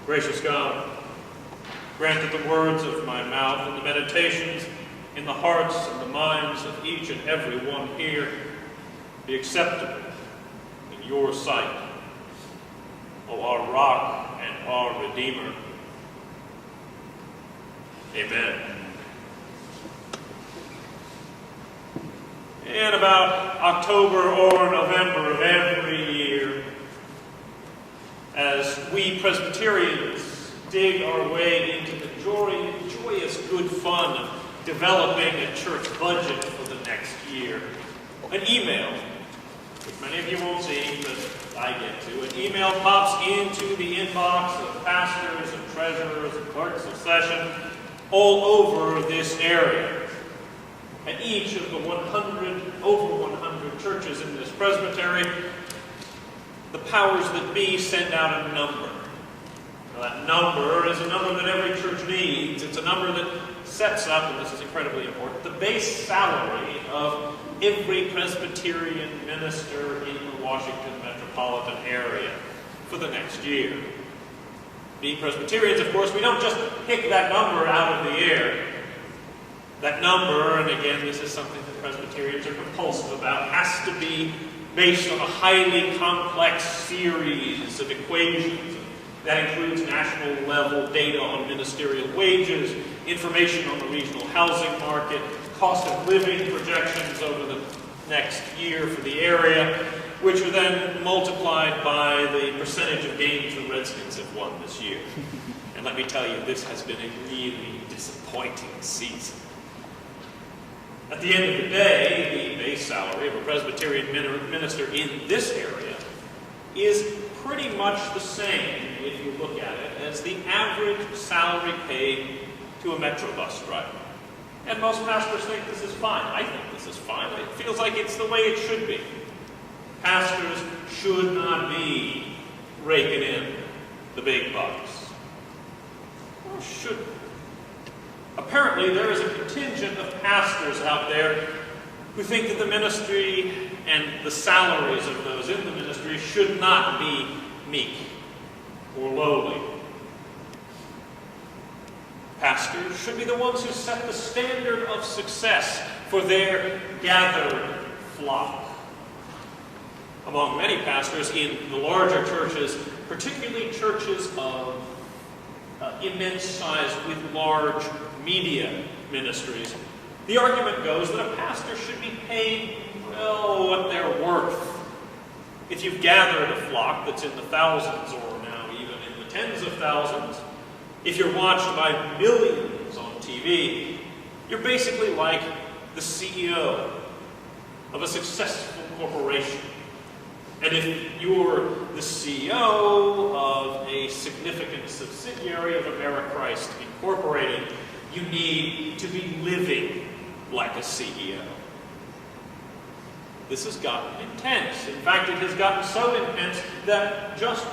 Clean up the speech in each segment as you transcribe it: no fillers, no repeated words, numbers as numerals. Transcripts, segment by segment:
Gracious God, grant that the words of my mouth and the meditations in the hearts and the minds of each and every one here be acceptable in your sight, O our rock and our Redeemer. Amen. In about October or November of every year, as we Presbyterians dig our way into the joyous good fun of developing a church budget for the next year, an email, which many of you won't see, but I get to, an email pops into the inbox of pastors and treasurers and clerks of session all over this area. And each of the over 100 churches in this presbytery, the powers that be send out a number. Now, that number is a number that every church needs. It's a number that sets up, and this is incredibly important, the base salary of every Presbyterian minister in the Washington metropolitan area for the next year. Being Presbyterians, of course, we don't just pick that number out of the air. That number, and again, this is something that Presbyterians are compulsive about, has to be based on a highly complex series of equations. That includes national level data on ministerial wages, information on the regional housing market, cost of living projections over the next year for the area, which are then multiplied by the percentage of games the Redskins have won this year. And let me tell you, this has been a really disappointing season. At the end of the day, the base salary of a Presbyterian minister in this area is pretty much the same, if you look at it, as the average salary paid to a Metrobus driver. And most pastors think this is fine. I think this is fine. It feels like it's the way it should be. Pastors should not be raking in the big bucks. Or should they? Apparently, there is a contingent of pastors out there who think that the ministry and the salaries of those in the ministry should not be meek or lowly. Pastors should be the ones who set the standard of success for their gathered flock. Among many pastors in the larger churches, particularly churches of immense size with large media ministries, the argument goes that a pastor should be paid, well, what they're worth. If you've gathered a flock that's in the thousands or now even in the tens of thousands, if you're watched by millions on TV, you're basically like the CEO of a successful corporation. And if you're the CEO of a significant subsidiary of Americhrist Incorporated, you need to be living like a CEO. This has gotten intense. In fact, it has gotten so intense that just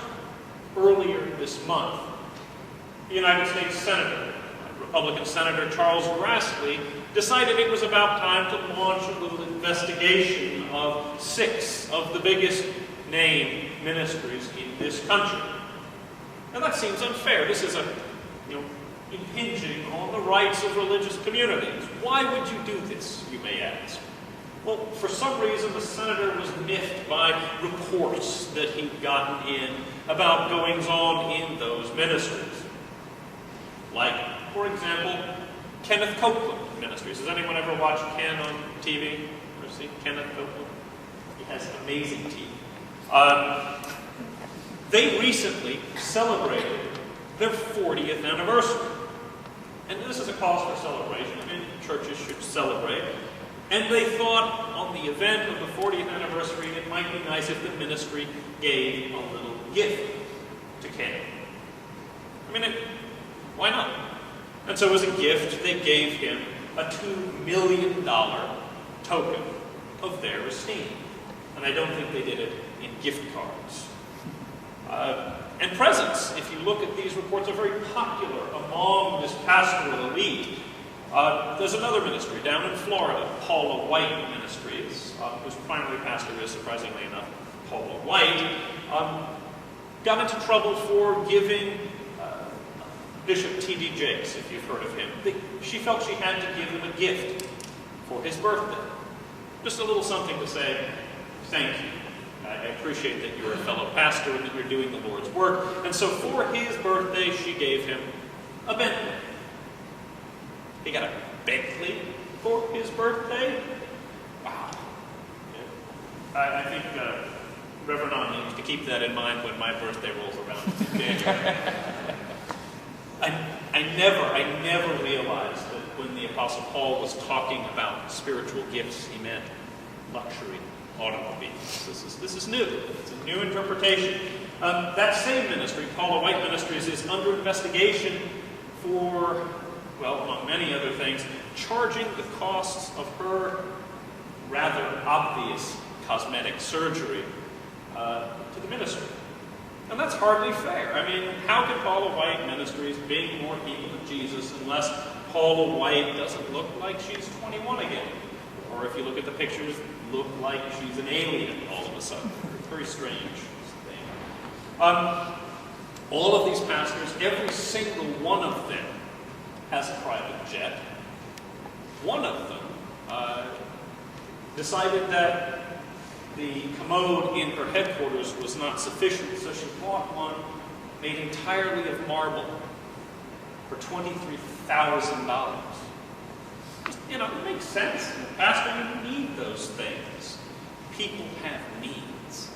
earlier this month, the United States Senator, Republican Senator Charles Grassley, decided it was about time to launch a little investigation of 6 of the biggest name ministries in this country. Now that seems unfair. This is impinging on the rights of religious communities. Why would you do this, you may ask? Well, for some reason the senator was miffed by reports that he'd gotten in about goings-on in those ministries. Like, for example, Kenneth Copeland Ministries. Has anyone ever watched Ken on TV? Ever seen Kenneth Copeland? He has amazing teeth. They recently celebrated their 40th anniversary. And this is a cause for celebration. I mean, churches should celebrate. And they thought on the event of the 40th anniversary, it might be nice if the ministry gave a little gift to Ken. I mean, why not? And so as a gift, they gave him a $2 million token of their esteem. And I don't think they did it in gift cards. And presents, if you look at these reports, are very popular among this pastoral elite. There's another ministry down in Florida, Paula White Ministries, whose primary pastor is, surprisingly enough, Paula White, got into trouble for giving Bishop T.D. Jakes, if you've heard of him. She felt she had to give him a gift for his birthday. Just a little something to say, thank you. I appreciate that you're a fellow pastor and that you're doing the Lord's work. And so for his birthday, she gave him a Bentley. He got a Bentley for his birthday? Wow. Yeah. I think Reverend On needs to keep that in mind when my birthday rolls around in January. I never realized that when the Apostle Paul was talking about spiritual gifts, he meant luxury automobiles. This is new. It's a new interpretation. That same ministry, Paula White Ministries, is under investigation for, well, among many other things, charging the costs of her rather obvious cosmetic surgery to the ministry. And that's hardly fair. I mean, how can Paula White Ministries bring more people to Jesus unless Paula White doesn't look like she's 21 again? Or if you look at the pictures, look like she's an alien all of a sudden. Very strange thing. All of these pastors, every single one of them has a private jet. One of them decided that the commode in her headquarters was not sufficient, so she bought one made entirely of marble for $23,000. You know, it makes sense. Pastor, you need those things. People have needs.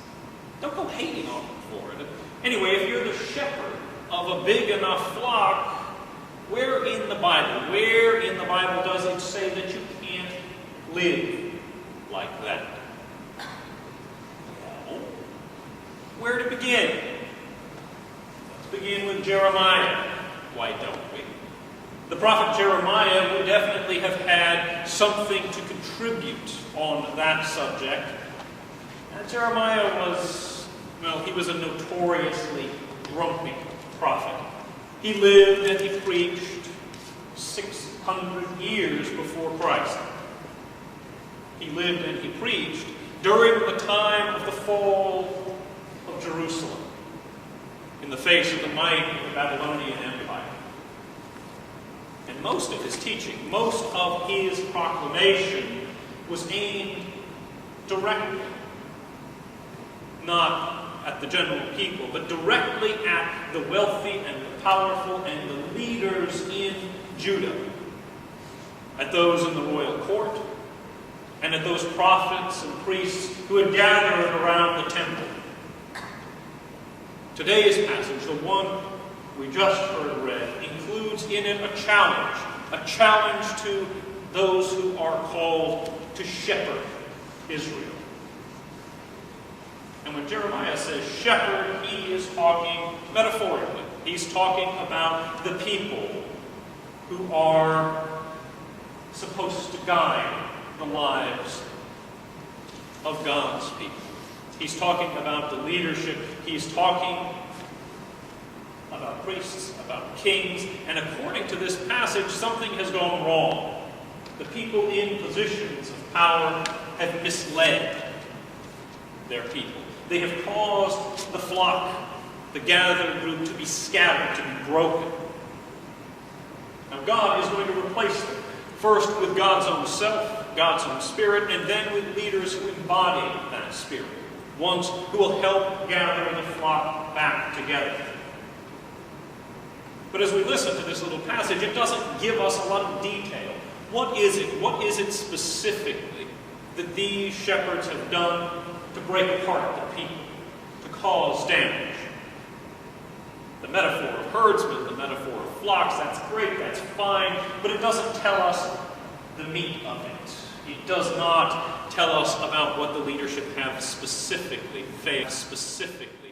Don't go hating on them for it. Anyway, if you're the shepherd of a big enough flock, where in the Bible does it say that you can't live like that? Well, where to begin? Let's begin with Jeremiah. Why don't we? The prophet Jeremiah would definitely have had something to contribute on that subject. And Jeremiah was, well, he was a notoriously grumpy prophet. He lived and he preached 600 years before Christ. He lived and he preached during the time of the fall of Jerusalem, in the face of the might of the Babylonian Empire. And most of his teaching, most of his proclamation was aimed directly, not at the general people, but directly at the wealthy and the powerful and the leaders in Judah, at those in the royal court, and at those prophets and priests who had gathered around the temple. Today's passage, the one we just heard read, includes in it a challenge to those who are called to shepherd Israel. And when Jeremiah says shepherd, he is talking metaphorically. He's talking about the people who are supposed to guide the lives of God's people. He's talking about the leadership. He's talking about priests, about kings. And according to this passage, something has gone wrong. The people in positions of power have misled their people. They have caused the flock, the gathered group, to be scattered, to be broken. Now God is going to replace them. First with God's own self, God's own spirit, and then with leaders who embody that spirit. Ones who will help gather the flock back together. But as we listen to this little passage, it doesn't give us a lot of detail. What is it? What is it specifically that these shepherds have done to break apart the people, to cause damage? The metaphor of herdsmen, the metaphor of flocks, that's great, that's fine, but it doesn't tell us the meat of it. It does not tell us about what the leadership have specifically faced, specifically